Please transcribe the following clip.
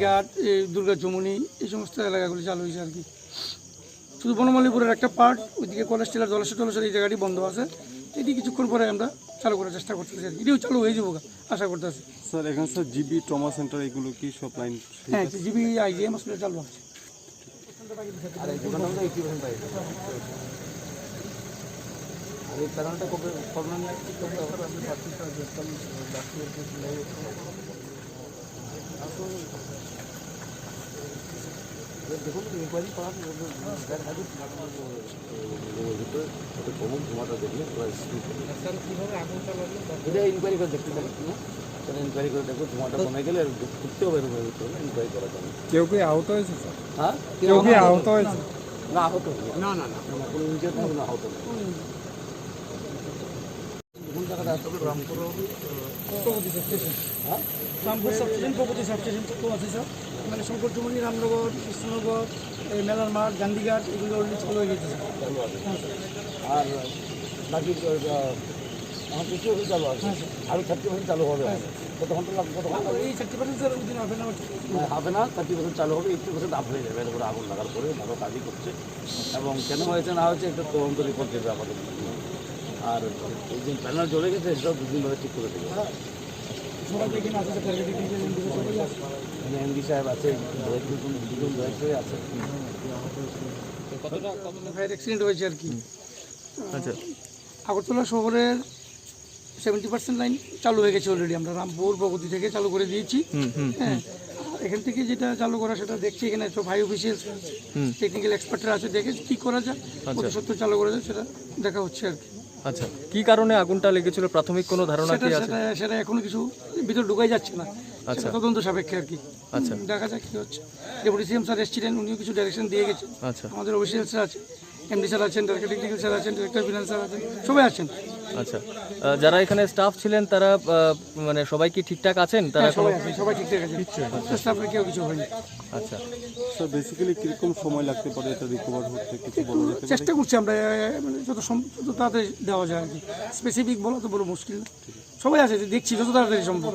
গান্ধিঘাট, এই দুর্গা চমুনি, এই সমস্ত এলাকাগুলি চালু হয়েছে আর কি। শুধু বনমালীপুরের একটা পার্ট, ওইদিকে কলেজ টিলার জলাশয় এই জায়গাটি বন্ধ আছে। এটি কিছুক্ষণ পরে আমরা চালু করার চেষ্টা করতেছি আর কি। এটিও চালু হয়ে যাবো আশা করতেছি। স্যার এখানে স্যার জিবি ট্রমা সেন্টার এগুলো কি সব লাইন? হ্যাঁ, জিবি আইজিএম হসপিটাল চালু আছে। দেখুন ইনকোয়ারি করা ধোঁয়াটা দেখলে এটা ইনকোয়ারি করে দেখতে পারেন, ইনকোয়ারি করে দেখো ধোঁয়াটা কমে গেলে ঘুরতেও বেরোবে, ইনকোয়ারি করার জন্য। কেউ কি আহত হয়েছে স্যার? হ্যাঁ, কেউ কি আহত হয়েছে? না আহত না, না না কোনো ইনজিয়ার নেই, কোনো আহত নেই। কোন জায়গাটা আসলে রামপুর রামপুর সাবস্টেশন, প্রগতি সাবস্টেশন তো আছে স্যার। মানে শঙ্কর চুমনি, রামনগর, কৃষ্ণনগর, মেলার মাঠ, গান্ধীঘাট, এগুলো অলরেডি চালু হয়ে গেছে স্যার। চালু আছে। আর বাকি আমার কিছু চালু আছে, আরও 30% চালু হবে। কত ঘন্টা লাগবে? কত ঘন্টা? এই 30% স্যার ওই দিন হবে না, হবে না, 30% চালু হবে, 80% আপ হয়ে যাবে। এর উপরে আগুন লাগার পরে ভালো কাজই করছে, এবং কেন হয়েছে না হয়েছে একটা তদন্ত রিপোর্ট দেবে আমাদের। আর এই যে প্যানেল জ্বলে গেছে সেটাও 2 দিন ধরে ঠিক করে দেবে। এমডি সাহেব আছে, দুজন দয়াশয় আছে। ফায়ার অ্যাক্সিডেন্ট হয়েছে আর কি। আচ্ছা, আগরতলা শহরের 70% লাইন চালু হয়ে গেছে অলরেডি। আমরা রামপুর প্রগতি থেকে চালু করে দিয়েছি। হ্যাঁ, এখান থেকে যেটা চালু করা সেটা দেখছি। এখানে সব হাই অফিসিয়ালস, টেকনিক্যাল এক্সপার্টরা আছে, দেখে কী করা যায়, কত সত্য চালু করা যায় সেটা দেখা হচ্ছে আর কি। আচ্ছা, কি কারণে আগুনটা লেগেছিল প্রাথমিক কোনো ধারণা কি আছে? সেটা এখনো কিছু ভিতর ঢুকাই যাচ্ছে না, আচ্ছা, তদন্ত সাপেক্ষে আর কি। আচ্ছা, দেখা যাক কী হচ্ছে। ডেপুটি সিএম স্যার এসেছিলেন, উনিও কিছু ডাইরেকশন দিয়ে গেছেন। আচ্ছা, আমাদের অফিসিয়ালসরা আছে, এমডি স্যার আছেন, ডাইরেক্টর টেকনিক্যাল স্যার আছেন, ডিরেক্টর ফিনান্স স্যার আছেন, সবাই আছেন। আচ্ছা। যারা এখানে স্টাফ ছিলেন তারা মানে সবাই কি ঠিকঠাক আছেন? তারা সবাই আছেন, সবাই ঠিকঠাক আছে, স্টাফের কেউ কিছু হয়নি। আচ্ছা, স্যার বেসিক্যালি কীরকম সময় লাগতে পারে এটা রিকভার হতে, কিছু বলা যেতে পারে? চেষ্টা করছি আমরা, মানে যত তাড়াতাড়ি দেওয়া যায় আর কি। স্পেসিফিক বলা তো বড় মুশকিল না, সবাই আছে, দেখছি যত তাড়াতাড়ি সম্ভব।